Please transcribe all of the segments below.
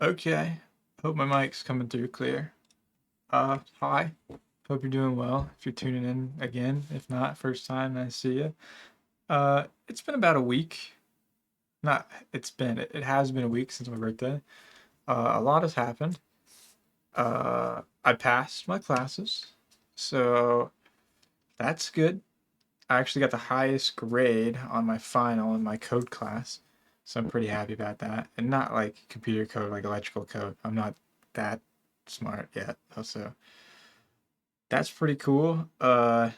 Okay. Hope my mic's coming through clear. Hi. Hope you're doing well. If you're tuning in again, if not, first time, I see you. It's been about a week. Not, it has been a week since my birthday. A lot has happened. I passed my classes, so that's good. I actually got the highest grade on my final in my code class, so I'm pretty happy about that. And not like computer code, like electrical code. I'm not that smart yet. Also, that's pretty cool. It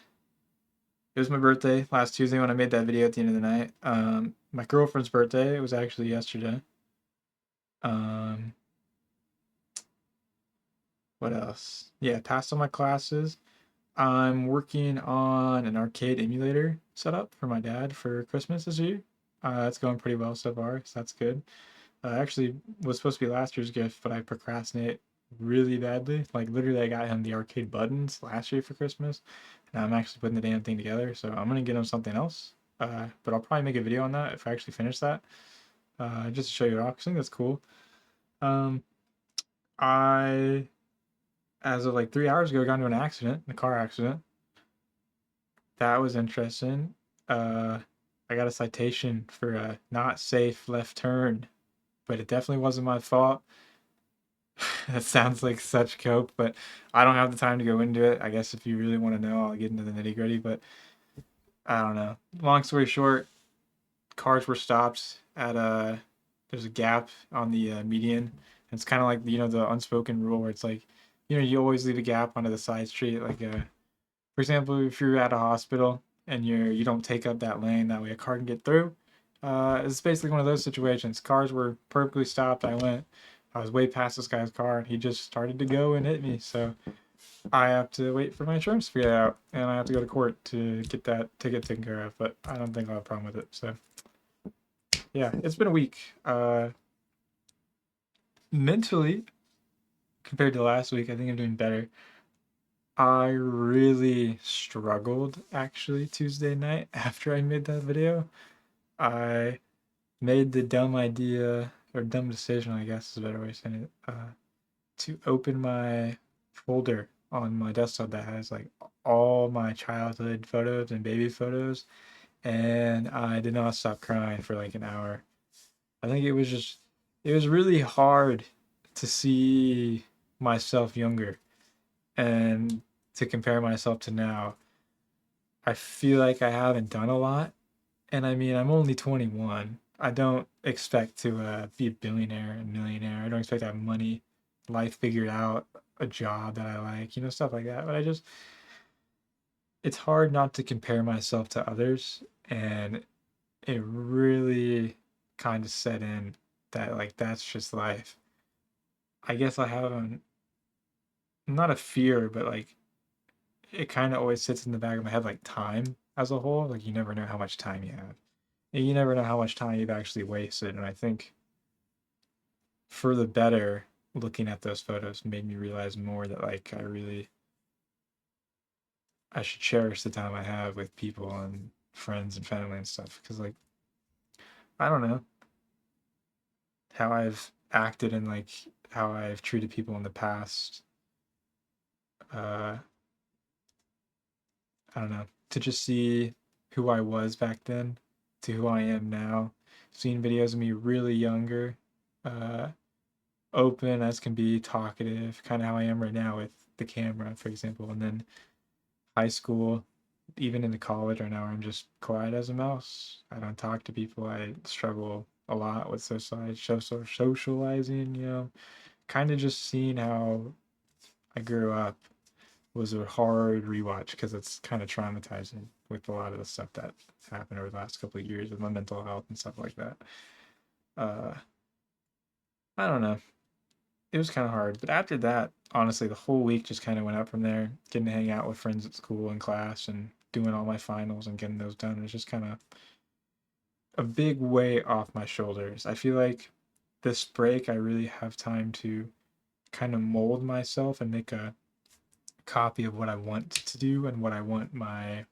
was my birthday last Tuesday when I made that video at the end of the night. My girlfriend's birthday, it was actually yesterday. Um, what else? Yeah, passed all my classes. I'm working on an arcade emulator setup for my dad for Christmas this year. That's going pretty well so far, so that's good. Actually, was supposed to be last year's gift, but I procrastinate really badly. Like literally, I got him the arcade buttons last year for Christmas, and I'm actually putting the damn thing together. So I'm gonna get him something else. But I'll probably make a video on that if I actually finish that. Just to show you off. 'Cause I think that's cool. Um, I, as of like 3 hours ago, got into an accident, a car accident. That was interesting. Uh, I got a citation for a not safe left turn, but it definitely wasn't my fault. That sounds like such cope, but I don't have the time to go into it. I guess if you really want to know, I'll get into the nitty gritty, but I don't know. Long story short, cars were stopped at there's a gap on the median. And it's kind of like, the unspoken rule where it's like, you always leave a gap onto the side street. Like, for example, if you're at a hospital and you don't take up that lane, that way a car can get through. It's basically one of those situations. Cars were perfectly stopped. I was way past this guy's car, and he just started to go and hit me. So I have to wait for my insurance to get out, and I have to go to court to get that ticket taken care of. But I don't think I'll have a problem with it. So yeah, it's been a week. Mentally, compared to last week, I think I'm doing better. I really struggled actually Tuesday night after I made that video. I made the dumb idea or dumb decision, I guess is a better way of saying it, to open my folder on my desktop that has like all my childhood photos and baby photos, and I did not stop crying for like an hour. I think it was really hard to see myself younger and to compare myself to now. I feel like I haven't done a lot. And I mean, I'm only 21. I don't expect to be a billionaire, a millionaire. I don't expect to have money, life figured out, a job that I like, stuff like that. But it's hard not to compare myself to others. And it really kind of set in that, like, that's just life. I guess I have not a fear, but like, it kind of always sits in the back of my head, like time as a whole. Like, you never know how much time you have. And you never know how much time you've actually wasted. And I think for the better, looking at those photos made me realize more that like I should cherish the time I have with people and friends and family and stuff. Because like I don't know how I've acted and like how I've treated people in the past. Uh, I don't know, to just see who I was back then to who I am now. Seeing videos of me really younger, uh, open as can be, talkative, kind of how I am right now with the camera, for example, and then high school, even into college right now, I'm just quiet as a mouse. I don't talk to people. I struggle a lot with socializing, kind of just seeing how I grew up was a hard rewatch because it's kind of traumatizing with a lot of the stuff that happened over the last couple of years with my mental health and stuff like that. Uh, I don't know. It was kind of hard, but after that, honestly, the whole week just kind of went up from there. Getting to hang out with friends at school and class and doing all my finals and getting those done was just kind of a big weight off my shoulders. I feel like this break, I really have time to kind of mold myself and make a copy of what I want to do and what I want my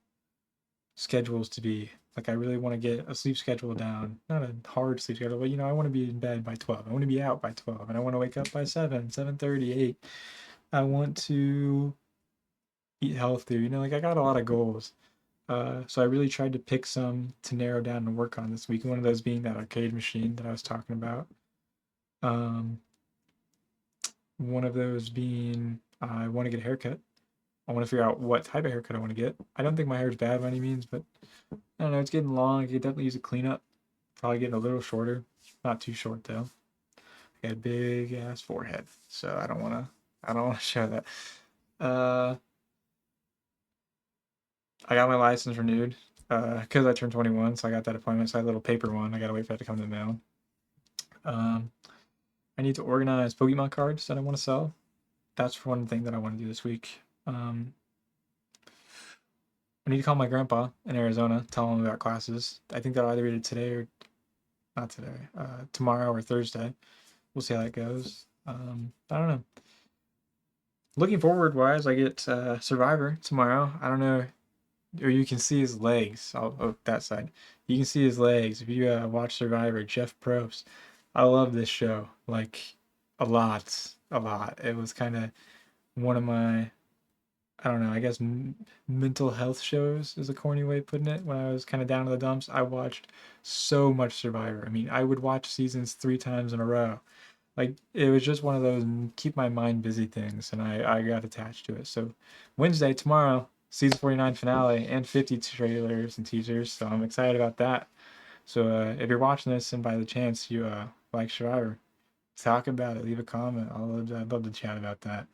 schedules to be. Like I really want to get a sleep schedule down. Not a hard sleep schedule, but I want to be in bed by 12. I want to be out by 12, and I want to wake up by 7, 7:30, 8. I want to eat healthier. Like I got a lot of goals. So I really tried to pick some to narrow down and work on this week. One of those being that arcade machine that I was talking about. One of those being I want to get a haircut. I want to figure out what type of haircut I want to get. I don't think my hair is bad by any means, but I don't know. It's getting long. I could definitely use a cleanup. Probably getting a little shorter. Not too short though. I got a big ass forehead, so I don't want to. I don't want to show that. I got my license renewed because I turned 21, so I got that appointment. So I had a little paper one. I gotta wait for that to come to the mail. I need to organize Pokemon cards that I want to sell. That's one thing that I want to do this week. I need to call my grandpa in Arizona, tell him about classes. I think that'll either be today or not today, tomorrow or Thursday. We'll see how that goes. I don't know. Looking forward wise, I get Survivor tomorrow. I don't know, or you can see his legs. Oh, that side. You can see his legs if you watch Survivor. Jeff Probst. I love this show like a lot, a lot. It was kind of one of my, I don't know, I guess mental health shows is a corny way of putting it. When I was kind of down in the dumps, I watched so much Survivor. I mean, I would watch seasons 3 times in a row. Like it was just one of those keep my mind busy things, and I got attached to it. So Wednesday, tomorrow, season 49 finale and 50 trailers and teasers. So I'm excited about that. So if you're watching this and by the chance you like Survivor, talk about it. Leave a comment. I'd love to chat about that.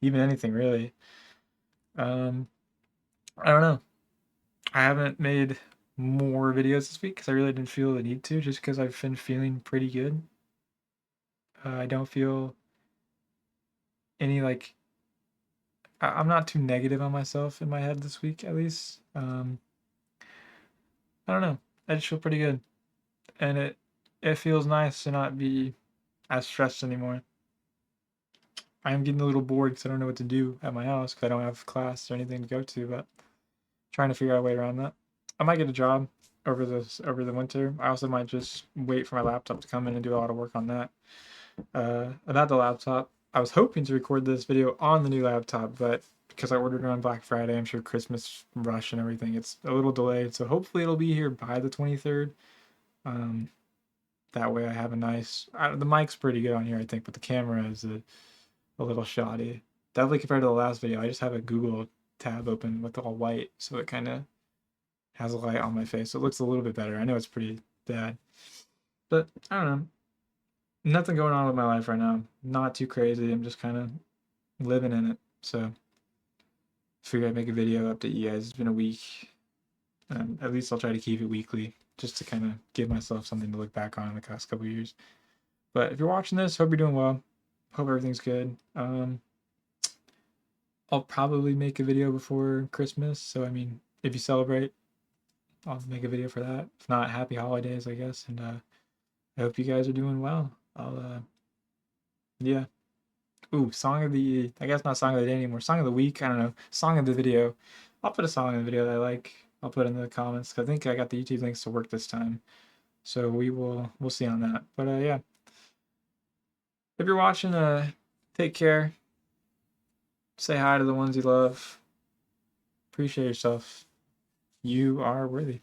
Even anything really. I don't know. I haven't made more videos this week because I really didn't feel the need to, just because I've been feeling pretty good. I don't feel any like I'm not too negative on myself in my head this week, at least. I don't know. I just feel pretty good, and it feels nice to not be as stressed anymore. I am getting a little bored because I don't know what to do at my house because I don't have class or anything to go to, but trying to figure out a way around that. I might get a job over the winter. I also might just wait for my laptop to come in and do a lot of work on that. About the laptop, I was hoping to record this video on the new laptop, but because I ordered it on Black Friday, I'm sure Christmas rush and everything, it's a little delayed. So hopefully it'll be here by the 23rd. That way I have a nice. The mic's pretty good on here, I think, but the camera is a little shoddy. Definitely compared to the last video, I just have a Google tab open with all white, so it kind of has a light on my face. So it looks a little bit better. I know it's pretty bad, but I don't know. Nothing going on with my life right now. Not too crazy. I'm just kind of living in it. So figured I'd make a video update you guys. It's been a week. At least I'll try to keep it weekly, just to kind of give myself something to look back on in the past couple years. But if you're watching this, hope you're doing well. Hope everything's good. I'll probably make a video before Christmas. So I mean, if you celebrate, I'll make a video for that. If not, happy holidays, I guess. And I hope you guys are doing well. Yeah. Ooh, song of the, I guess not song of the day anymore. Song of the week. I don't know. Song of the video. I'll put a song in the video that I like. I'll put in the comments. I think I got the YouTube links to work this time. So we'll see on that. But yeah. If you're watching, take care. Say hi to the ones you love. Appreciate yourself. You are worthy.